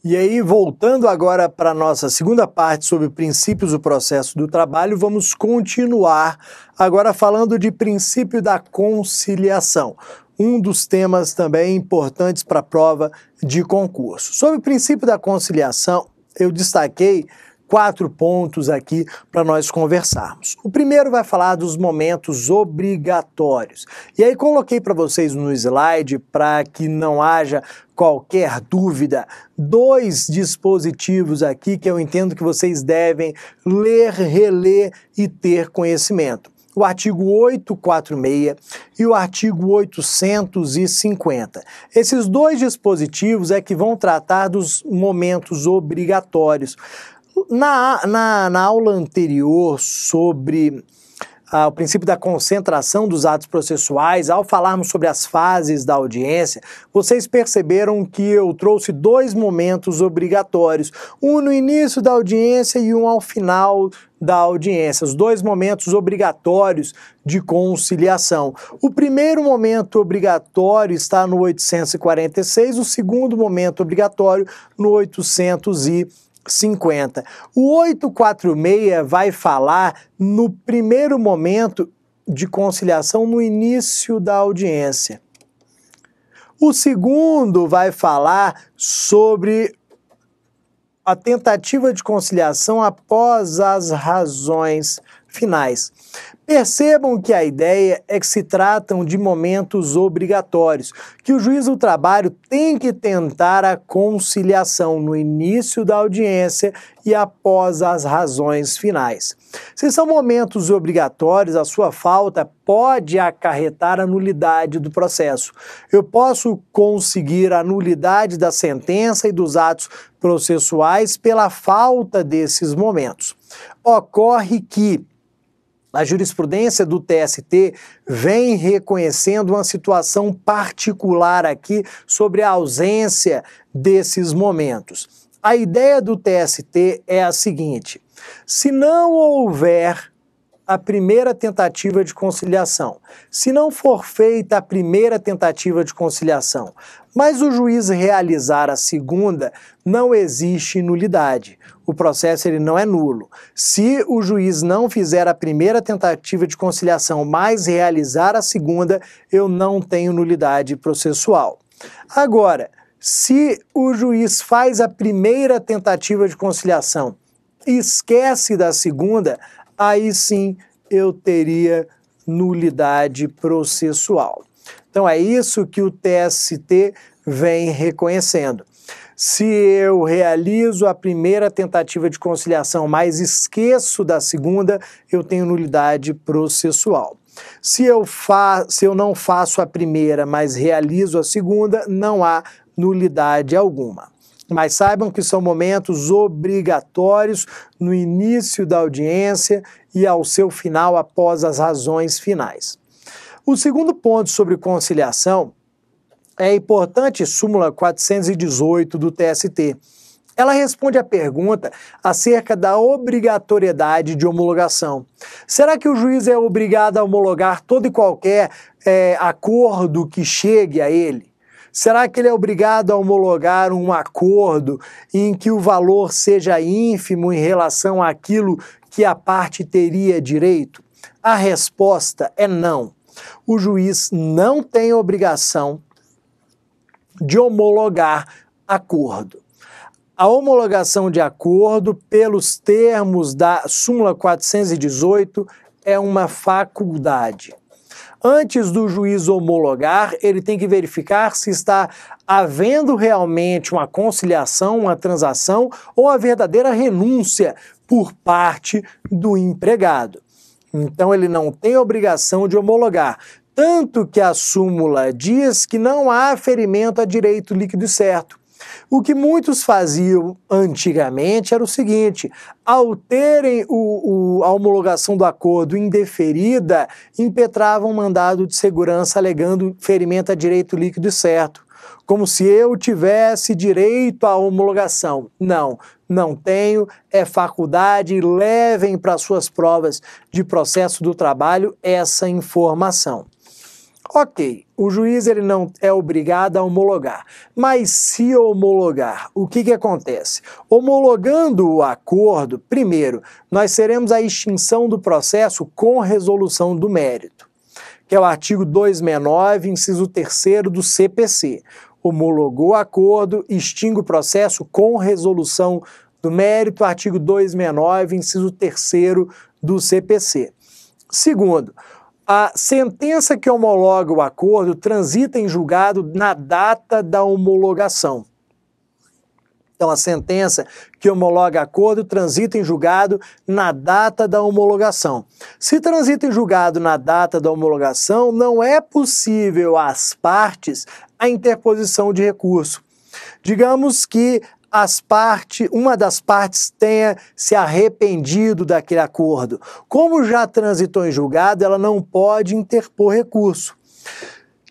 E aí, voltando agora para a nossa segunda parte sobre princípios do processo do trabalho, vamos continuar agora falando de princípio da conciliação, um dos temas também importantes para a prova de concurso. Sobre o princípio da conciliação, eu destaquei 4 pontos aqui para nós conversarmos. O primeiro vai falar dos momentos obrigatórios. E aí coloquei para vocês no slide, para que não haja qualquer dúvida, 2 dispositivos aqui que eu entendo que vocês devem ler, reler e ter conhecimento. O artigo 846 e o artigo 850. Esses 2 dispositivos é que vão tratar dos momentos obrigatórios. Na aula anterior sobre o princípio da concentração dos atos processuais, ao falarmos sobre as fases da audiência, vocês perceberam que eu trouxe 2 momentos obrigatórios, um no início da audiência e um ao final da audiência, os 2 momentos obrigatórios de conciliação. O primeiro momento obrigatório está no 846, o segundo momento obrigatório no 850. O 846 vai falar no primeiro momento de conciliação no início da audiência. O segundo vai falar sobre a tentativa de conciliação após as razões finais. Percebam que a ideia é que se tratam de momentos obrigatórios, que o juiz do trabalho tem que tentar a conciliação no início da audiência e após as razões finais. Se são momentos obrigatórios, a sua falta pode acarretar a nulidade do processo. Eu posso conseguir a nulidade da sentença e dos atos processuais pela falta desses momentos. Ocorre que a jurisprudência do TST vem reconhecendo uma situação particular aqui sobre a ausência desses momentos. A ideia do TST é a seguinte: se não houver a primeira tentativa de conciliação, se não for feita a primeira tentativa de conciliação, mas o juiz realizar a segunda, não existe nulidade. O processo ele não é nulo. Se o juiz não fizer a primeira tentativa de conciliação, mas realizar a segunda, eu não tenho nulidade processual. Agora, se o juiz faz a primeira tentativa de conciliação e esquece da segunda, aí sim eu teria nulidade processual. Então é isso que o TST vem reconhecendo. Se eu realizo a primeira tentativa de conciliação, mas esqueço da segunda, eu tenho nulidade processual. Se eu não faço a primeira, mas realizo a segunda, não há nulidade alguma. Mas saibam que são momentos obrigatórios no início da audiência e ao seu final após as razões finais. O segundo ponto sobre conciliação é a importante súmula 418 do TST. Ela responde à pergunta acerca da obrigatoriedade de homologação. Será que o juiz é obrigado a homologar todo e qualquer acordo que chegue a ele? Será que ele é obrigado a homologar um acordo em que o valor seja ínfimo em relação àquilo que a parte teria direito? A resposta é não. O juiz não tem obrigação de homologar acordo. A homologação de acordo, pelos termos da súmula 418, é uma faculdade. Antes do juiz homologar, ele tem que verificar se está havendo realmente uma conciliação, uma transação ou a verdadeira renúncia por parte do empregado. Então ele não tem obrigação de homologar. Tanto que a súmula diz que não há ferimento a direito líquido e certo. O que muitos faziam antigamente era o seguinte: ao terem a homologação do acordo indeferida, impetravam um mandado de segurança alegando ferimento a direito líquido e certo, como se eu tivesse direito à homologação. Não, não tenho, é faculdade, levem para suas provas de processo do trabalho essa informação. Ok, o juiz ele não é obrigado a homologar, mas se homologar, o que acontece? Homologando o acordo, primeiro, nós teremos a extinção do processo com resolução do mérito, que é o artigo 269, inciso 3º do CPC. Homologou o acordo, extingue o processo com resolução do mérito, artigo 269, inciso 3º do CPC. Segundo, a sentença que homologa o acordo transita em julgado na data da homologação. Então, a sentença que homologa acordo transita em julgado na data da homologação. Se transita em julgado na data da homologação, não é possível às partes a interposição de recurso. Digamos que uma das partes tenha se arrependido daquele acordo. Como já transitou em julgado, ela não pode interpor recurso.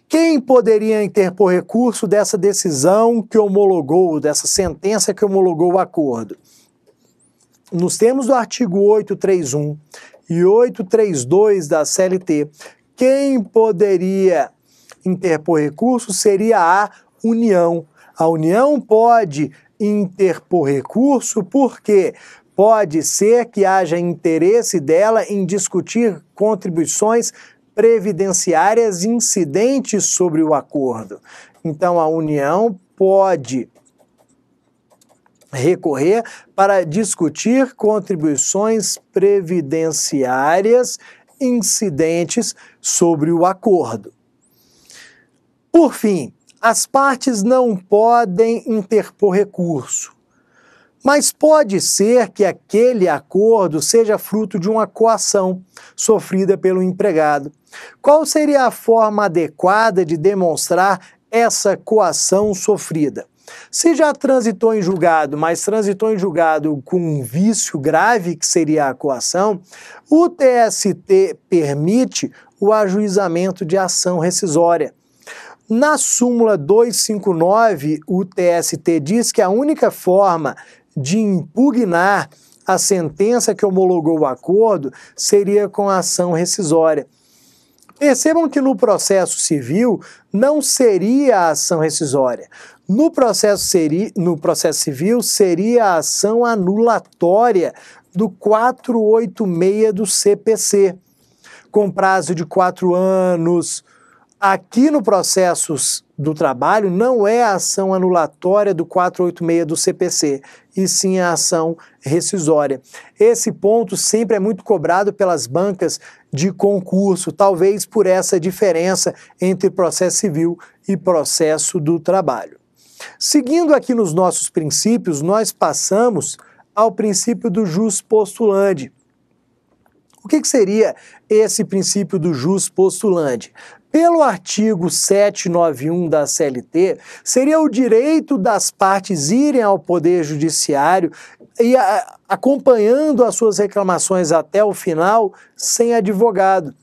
Quem poderia interpor recurso dessa decisão que homologou, dessa sentença que homologou o acordo? Nos termos do artigo 831 e 832 da CLT, quem poderia interpor recurso seria a União. A União pode interpor recurso porque pode ser que haja interesse dela em discutir contribuições previdenciárias incidentes sobre o acordo. Então, a União pode recorrer para discutir contribuições previdenciárias incidentes sobre o acordo. Por fim, as partes não podem interpor recurso, mas pode ser que aquele acordo seja fruto de uma coação sofrida pelo empregado. Qual seria a forma adequada de demonstrar essa coação sofrida? Se já transitou em julgado, mas transitou em julgado com um vício grave, que seria a coação, o TST permite o ajuizamento de ação rescisória. Na súmula 259, o TST diz que a única forma de impugnar a sentença que homologou o acordo seria com a ação rescisória. Percebam que no processo civil não seria a ação rescisória. No processo civil seria a ação anulatória do 486 do CPC, com prazo de 4 anos. Aqui no processo do trabalho não é a ação anulatória do 486 do CPC, e sim a ação rescisória. Esse ponto sempre é muito cobrado pelas bancas de concurso, talvez por essa diferença entre processo civil e processo do trabalho. Seguindo aqui nos nossos princípios, nós passamos ao princípio do jus postulandi. O que seria esse princípio do jus postulandi? Pelo artigo 791 da CLT, seria o direito das partes irem ao Poder Judiciário e acompanhando as suas reclamações até o final sem advogado.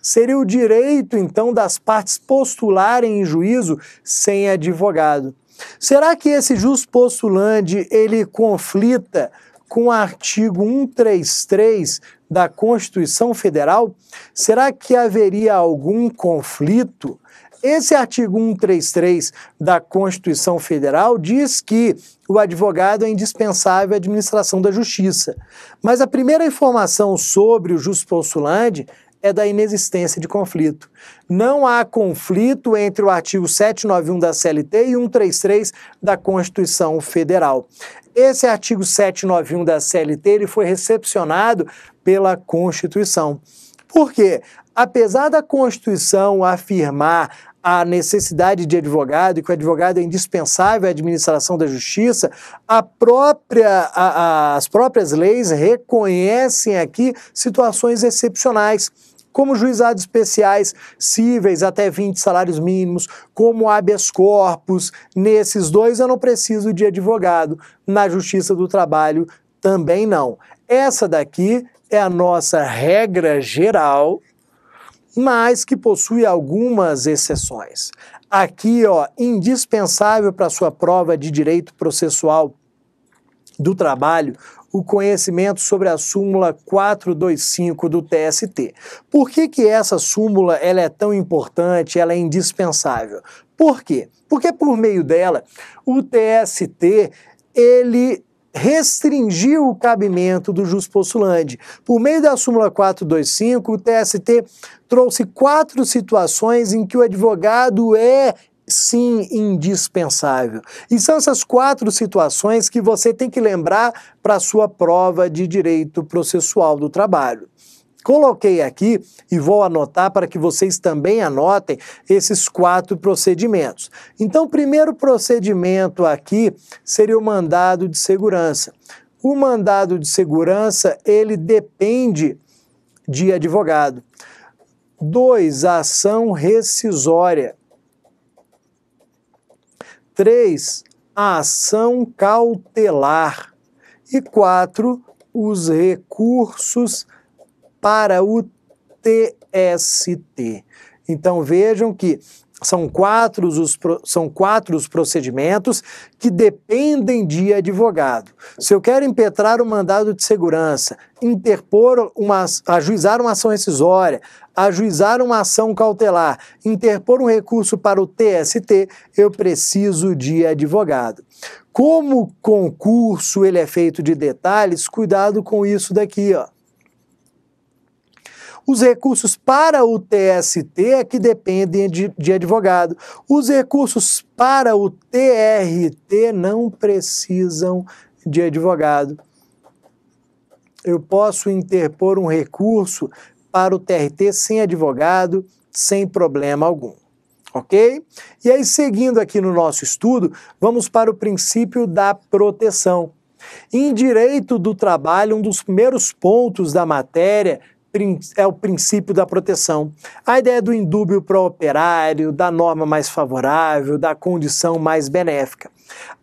Seria o direito, então, das partes postularem em juízo sem advogado. Será que esse jus postulandi, ele conflita com o artigo 133 da Constituição Federal? Será que haveria algum conflito? Esse artigo 133 da Constituição Federal diz que o advogado é indispensável à administração da justiça. Mas a primeira informação sobre o jus postulandi é da inexistência de conflito. Não há conflito entre o artigo 791 da CLT e 133 da Constituição Federal. Esse artigo 791 da CLT ele foi recepcionado pela Constituição. Por quê? Apesar da Constituição afirmar a necessidade de advogado e que o advogado é indispensável à administração da justiça, as próprias leis reconhecem aqui situações excepcionais, como juizados especiais cíveis até 20 salários mínimos, como habeas corpus. Nesses dois eu não preciso de advogado. Na Justiça do Trabalho também não. Essa daqui é a nossa regra geral, mas que possui algumas exceções. Aqui, indispensável para sua prova de direito processual do trabalho, o conhecimento sobre a súmula 425 do TST. Por que essa súmula ela é tão importante, ela é indispensável? Por quê? Porque por meio dela, o TST, ele restringiu o cabimento do jus postulandi. Por meio da súmula 425, o TST trouxe 4 situações em que o advogado é, sim, indispensável. E são essas 4 situações que você tem que lembrar para a sua prova de direito processual do trabalho. Coloquei aqui e vou anotar para que vocês também anotem esses 4 procedimentos. Então, o primeiro procedimento aqui seria o mandado de segurança. O mandado de segurança, ele depende de advogado. 2, a ação rescisória. 3, a ação cautelar. E 4, os recursos para o TST. Então vejam que são quatro os procedimentos que dependem de advogado. Se eu quero impetrar um mandado de segurança, ajuizar uma ação rescisória, ajuizar uma ação cautelar, interpor um recurso para o TST, eu preciso de advogado. Como o concurso ele é feito de detalhes, cuidado com isso daqui, ó. Os recursos para o TST é que dependem de advogado. Os recursos para o TRT não precisam de advogado. Eu posso interpor um recurso para o TRT sem advogado, sem problema algum. Ok? E aí, seguindo aqui no nosso estudo, vamos para o princípio da proteção. Em direito do trabalho, um dos primeiros pontos da matéria é o princípio da proteção. A ideia do indúbio pro operário, da norma mais favorável, da condição mais benéfica.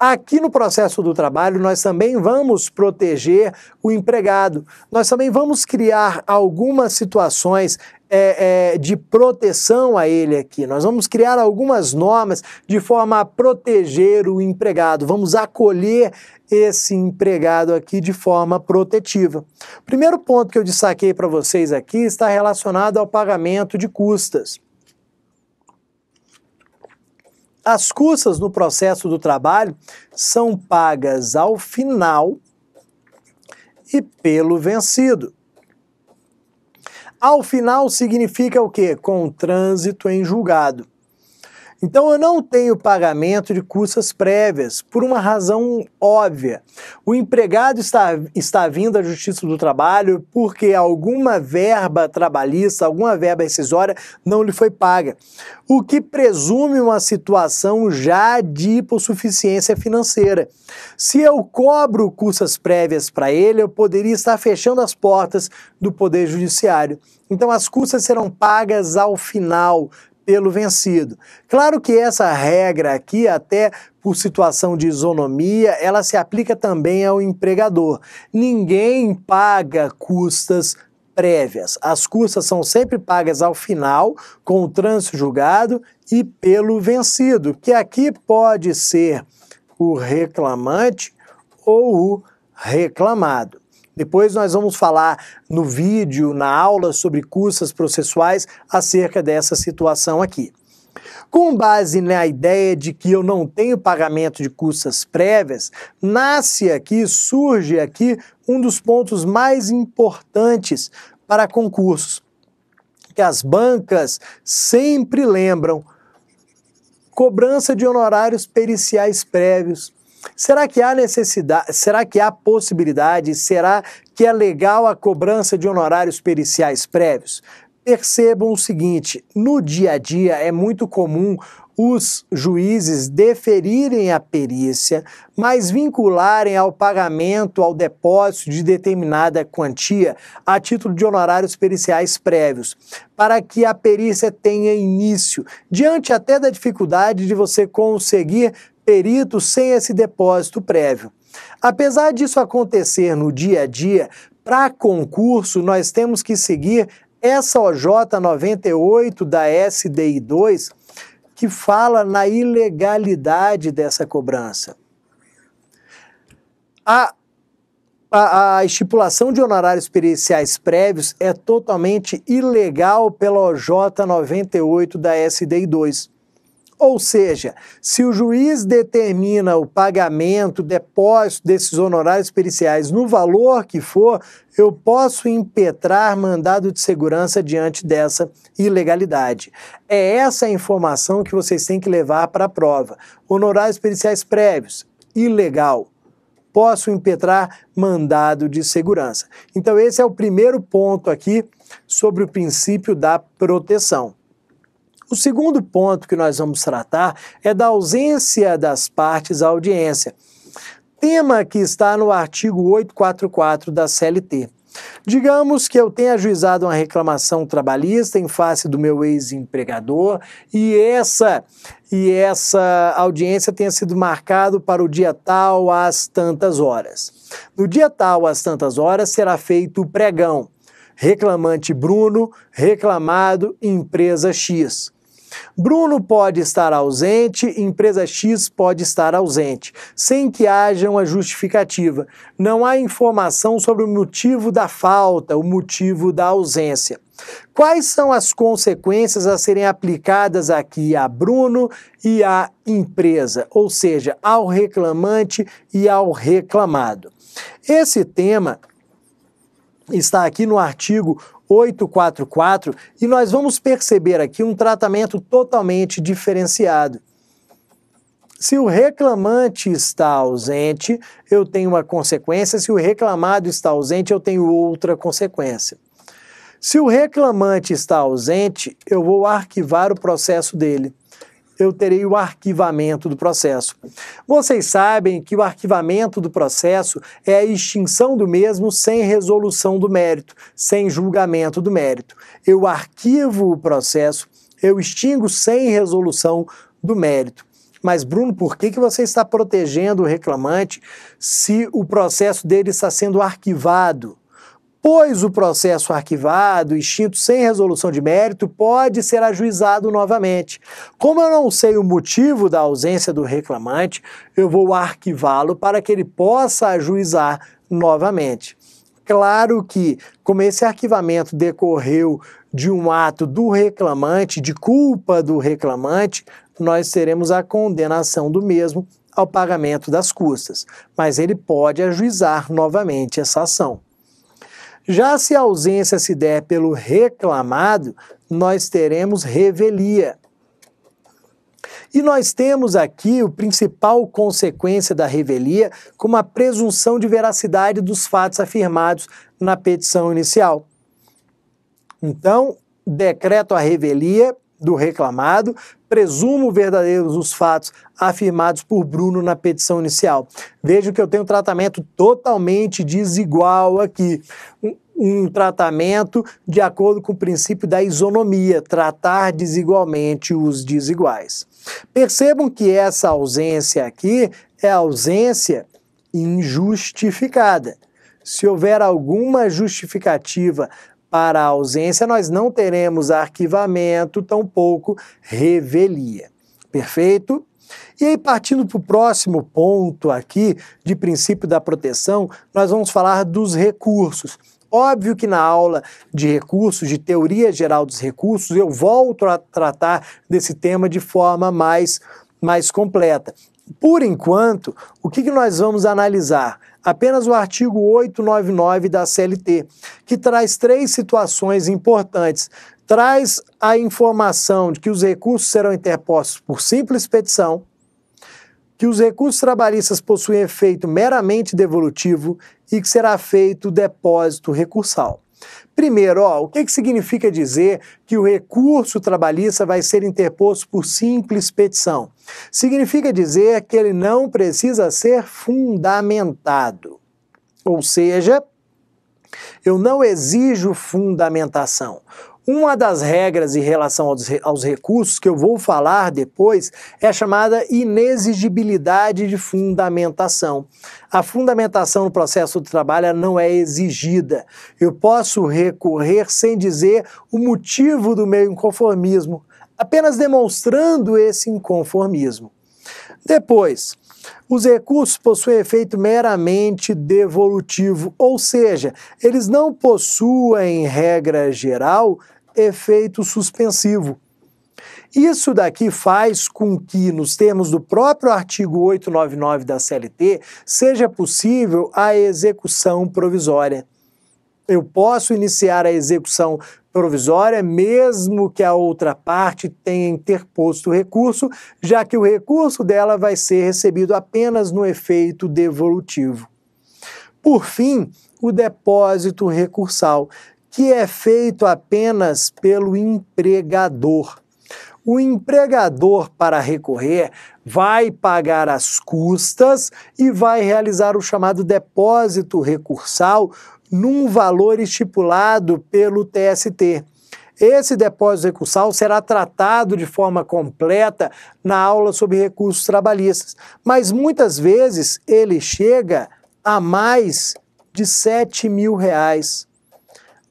Aqui no processo do trabalho, nós também vamos proteger o empregado. Nós também vamos criar algumas situações de proteção a ele aqui. Nós vamos criar algumas normas de forma a proteger o empregado. Vamos acolher esse empregado aqui de forma protetiva. O primeiro ponto que eu destaquei para vocês aqui está relacionado ao pagamento de custas. As custas no processo do trabalho são pagas ao final e pelo vencido. Ao final significa o quê? Com trânsito em julgado. Então eu não tenho pagamento de custas prévias, por uma razão óbvia. O empregado está vindo à Justiça do Trabalho porque alguma verba trabalhista, alguma verba rescisória não lhe foi paga, o que presume uma situação já de hipossuficiência financeira. Se eu cobro custas prévias para ele, eu poderia estar fechando as portas do Poder Judiciário. Então as custas serão pagas ao final, pelo vencido. Claro que essa regra aqui, até por situação de isonomia, ela se aplica também ao empregador. Ninguém paga custas prévias. As custas são sempre pagas ao final, com o trânsito julgado e pelo vencido, que aqui pode ser o reclamante ou o reclamado. Depois nós vamos falar no vídeo, na aula sobre custas processuais, acerca dessa situação aqui. Com base na ideia de que eu não tenho pagamento de custas prévias, surge aqui um dos pontos mais importantes para concursos, que as bancas sempre lembram: cobrança de honorários periciais prévios. Será que há necessidade, será que há possibilidade, será que é legal a cobrança de honorários periciais prévios? Percebam o seguinte, no dia a dia é muito comum os juízes deferirem a perícia, mas vincularem ao pagamento, ao depósito de determinada quantia a título de honorários periciais prévios, para que a perícia tenha início, diante até da dificuldade de você conseguir peritos sem esse depósito prévio. Apesar disso acontecer no dia a dia, para concurso nós temos que seguir essa OJ 98 da SDI 2, que fala na ilegalidade dessa cobrança. A estipulação de honorários periciais prévios é totalmente ilegal pela OJ 98 da SDI 2. Ou seja, se o juiz determina o pagamento, o depósito desses honorários periciais no valor que for, eu posso impetrar mandado de segurança diante dessa ilegalidade. É essa a informação que vocês têm que levar para a prova. Honorários periciais prévios, ilegal. Posso impetrar mandado de segurança. Então esse é o primeiro ponto aqui sobre o princípio da proteção. O segundo ponto que nós vamos tratar é da ausência das partes à audiência, tema que está no artigo 844 da CLT. Digamos que eu tenha ajuizado uma reclamação trabalhista em face do meu ex-empregador e essa audiência tenha sido marcada para o dia tal às tantas horas. No dia tal às tantas horas será feito o pregão. Reclamante Bruno, reclamado empresa X. Bruno pode estar ausente, empresa X pode estar ausente, sem que haja uma justificativa. Não há informação sobre o motivo da falta, o motivo da ausência. Quais são as consequências a serem aplicadas aqui a Bruno e à empresa, ou seja, ao reclamante e ao reclamado? Esse tema está aqui no artigo 844 e nós vamos perceber aqui um tratamento totalmente diferenciado. Se o reclamante está ausente, eu tenho uma consequência, se o reclamado está ausente, eu tenho outra consequência. Se o reclamante está ausente, eu vou arquivar o processo dele. Eu terei o arquivamento do processo. Vocês sabem que o arquivamento do processo é a extinção do mesmo sem resolução do mérito, sem julgamento do mérito. Eu arquivo o processo, eu extingo sem resolução do mérito. Mas, Bruno, por que você está protegendo o reclamante se o processo dele está sendo arquivado? Pois o processo arquivado, extinto sem resolução de mérito, pode ser ajuizado novamente. Como eu não sei o motivo da ausência do reclamante, eu vou arquivá-lo para que ele possa ajuizar novamente. Claro que, como esse arquivamento decorreu de um ato do reclamante, de culpa do reclamante, nós teremos a condenação do mesmo ao pagamento das custas, mas ele pode ajuizar novamente essa ação. Já se a ausência se der pelo reclamado, nós teremos revelia. E nós temos aqui o principal consequência da revelia como a presunção de veracidade dos fatos afirmados na petição inicial. Então, decreto a revelia do reclamado, presumo verdadeiros os fatos afirmados por Bruno na petição inicial. Vejam que eu tenho um tratamento totalmente desigual aqui. Um tratamento de acordo com o princípio da isonomia, tratar desigualmente os desiguais. Percebam que essa ausência aqui é ausência injustificada. Se houver alguma justificativa para a ausência, nós não teremos arquivamento, tampouco revelia. Perfeito? E aí, partindo para o próximo ponto aqui, de princípio da proteção, nós vamos falar dos recursos. Óbvio que na aula de recursos, de teoria geral dos recursos, eu volto a tratar desse tema de forma mais completa. Por enquanto, o que nós vamos analisar? Apenas o artigo 899 da CLT, que traz 3 situações importantes. Traz a informação de que os recursos serão interpostos por simples petição, que os recursos trabalhistas possuem efeito meramente devolutivo e que será feito depósito recursal. Primeiro, o que significa dizer que o recurso trabalhista vai ser interposto por simples petição? Significa dizer que ele não precisa ser fundamentado. Ou seja, eu não exijo fundamentação. Uma das regras em relação aos recursos, que eu vou falar depois, é a chamada inexigibilidade de fundamentação. A fundamentação no processo do trabalho não é exigida. Eu posso recorrer sem dizer o motivo do meu inconformismo, apenas demonstrando esse inconformismo. Depois, Os recursos possuem efeito meramente devolutivo, ou seja, eles não possuem, regra geral, efeito suspensivo. Isso daqui faz com que, nos termos do próprio artigo 899 da CLT, seja possível a execução provisória. Eu posso iniciar a execução provisória mesmo que a outra parte tenha interposto o recurso, já que o recurso dela vai ser recebido apenas no efeito devolutivo. Por fim, o depósito recursal, que é feito apenas pelo empregador. O empregador, para recorrer, vai pagar as custas e vai realizar o chamado depósito recursal num valor estipulado pelo TST. Esse depósito recursal será tratado de forma completa na aula sobre recursos trabalhistas, mas muitas vezes ele chega a mais de R$7.000,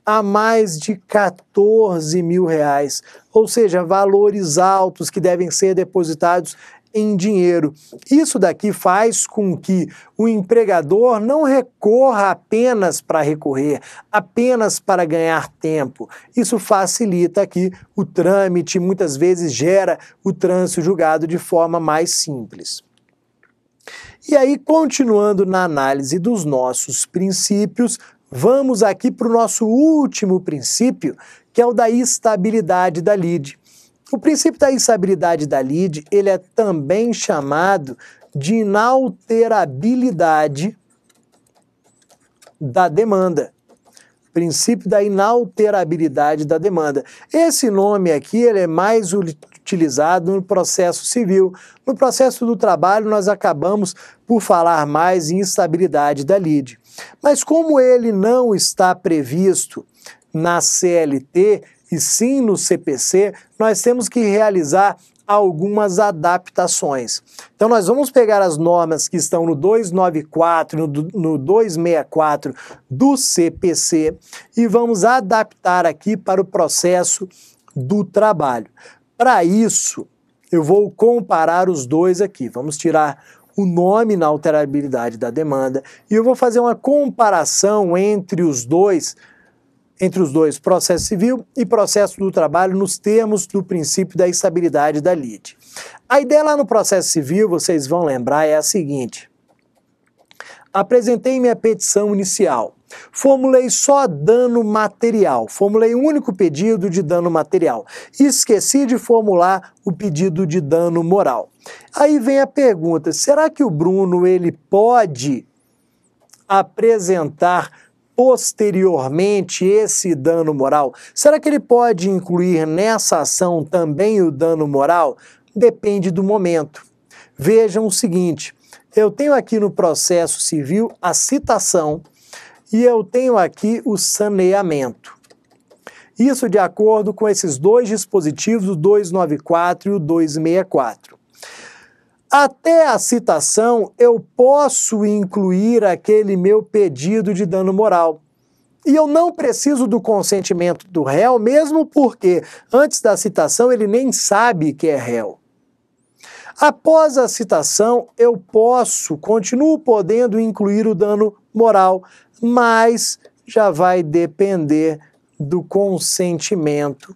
a mais de R$14.000, ou seja, valores altos que devem ser depositados em dinheiro. Isso daqui faz com que o empregador não recorra apenas para recorrer, apenas para ganhar tempo. Isso facilita aqui o trâmite, muitas vezes gera o trânsito julgado de forma mais simples. E aí, continuando na análise dos nossos princípios, vamos aqui para o nosso último princípio, que é o da estabilidade da lide. O princípio da estabilidade da lide, ele é também chamado de inalterabilidade da demanda. Princípio da inalterabilidade da demanda. Esse nome aqui ele é mais utilizado no processo civil. No processo do trabalho, nós acabamos por falar mais em estabilidade da lide. Mas como ele não está previsto na CLT, e sim no CPC, nós temos que realizar algumas adaptações. Então nós vamos pegar as normas que estão no 294, no 264 do CPC e vamos adaptar aqui para o processo do trabalho. Para isso, eu vou comparar os dois aqui. Vamos tirar o nome na alterabilidade da demanda e eu vou fazer uma comparação entre os dois, processo civil e processo do trabalho, nos termos do princípio da estabilidade da lide. A ideia lá no processo civil, vocês vão lembrar, é a seguinte: apresentei minha petição inicial, formulei só dano material, formulei um único pedido de dano material, esqueci de formular o pedido de dano moral. Aí vem a pergunta: será que o Bruno ele pode apresentar posteriormente esse dano moral? Será que ele pode incluir nessa ação também o dano moral? Depende do momento. Vejam o seguinte, eu tenho aqui no processo civil a citação e eu tenho aqui o saneamento. Isso de acordo com esses dois dispositivos, o 294 e o 264. Até a citação, eu posso incluir aquele meu pedido de dano moral. E eu não preciso do consentimento do réu, mesmo porque antes da citação ele nem sabe que é réu. Após a citação, eu continuo podendo incluir o dano moral, mas já vai depender do consentimento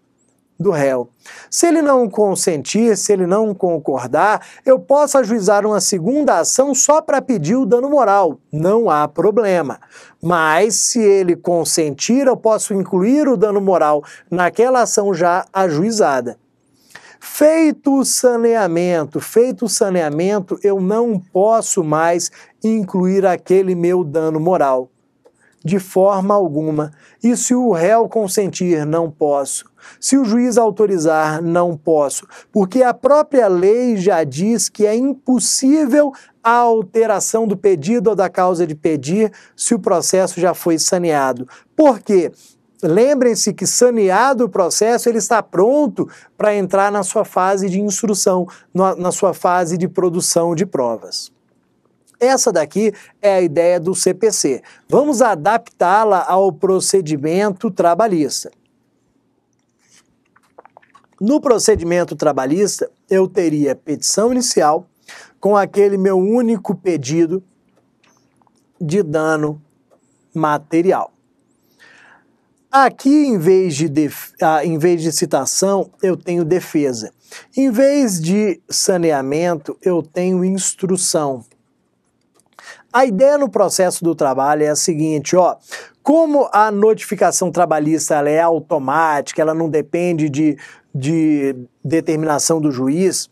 do réu. Se ele não consentir, se ele não concordar, eu posso ajuizar uma segunda ação só para pedir o dano moral, não há problema. Mas se ele consentir, eu posso incluir o dano moral naquela ação já ajuizada. Feito o saneamento, eu não posso mais incluir aquele meu dano moral. De forma alguma. E se o réu consentir, não posso. Se o juiz autorizar, não posso. Porque a própria lei já diz que é impossível a alteração do pedido ou da causa de pedir se o processo já foi saneado. Por quê? Lembrem-se que saneado o processo, ele está pronto para entrar na sua fase de instrução, na sua fase de produção de provas. Essa daqui é a ideia do CPC. Vamos adaptá-la ao procedimento trabalhista. No procedimento trabalhista, eu teria petição inicial, com aquele meu único pedido de dano material. Aqui, em vez de citação, eu tenho defesa. Em vez de saneamento, eu tenho instrução. A ideia no processo do trabalho é a seguinte, ó, como a notificação trabalhista ela é automática, ela não depende de determinação do juiz,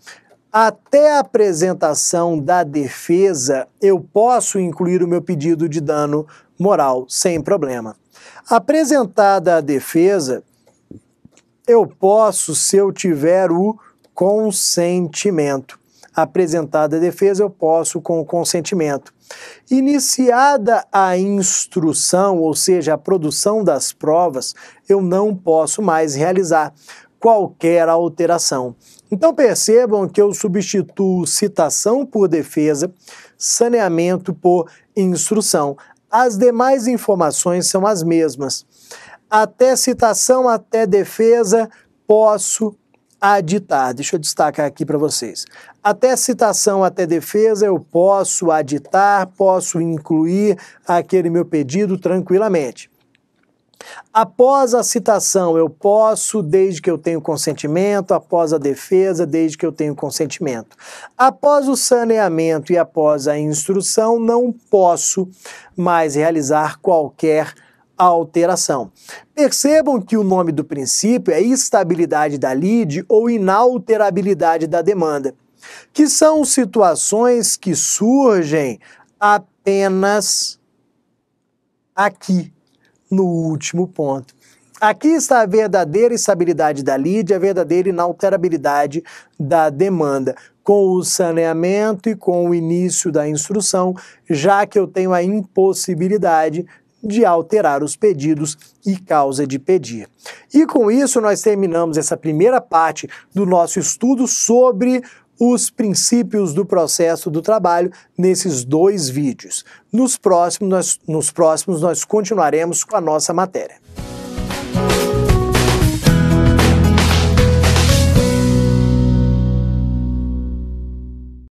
até a apresentação da defesa, eu posso incluir o meu pedido de dano moral sem problema. Apresentada a defesa, eu posso, se eu tiver o consentimento. Apresentada a defesa, eu posso com o consentimento. Iniciada a instrução, ou seja, a produção das provas, eu não posso mais realizar qualquer alteração. Então percebam que eu substituo citação por defesa, saneamento por instrução. As demais informações são as mesmas. Até citação, até defesa, posso aditar. Deixa eu destacar aqui para vocês. Até citação, até defesa, eu posso aditar, posso incluir aquele meu pedido tranquilamente. Após a citação, eu posso, desde que eu tenho consentimento, após a defesa, desde que eu tenho consentimento. Após o saneamento e após a instrução, não posso mais realizar qualquer alteração. Percebam que o nome do princípio é estabilidade da lide ou inalterabilidade da demanda, que são situações que surgem apenas aqui, no último ponto. Aqui está a verdadeira estabilidade da lide, a verdadeira inalterabilidade da demanda, com o saneamento e com o início da instrução, já que eu tenho a impossibilidade de alterar os pedidos e causa de pedir. E com isso nós terminamos essa primeira parte do nosso estudo sobre os princípios do processo do trabalho nesses 2 vídeos. Nos próximos nós continuaremos com a nossa matéria.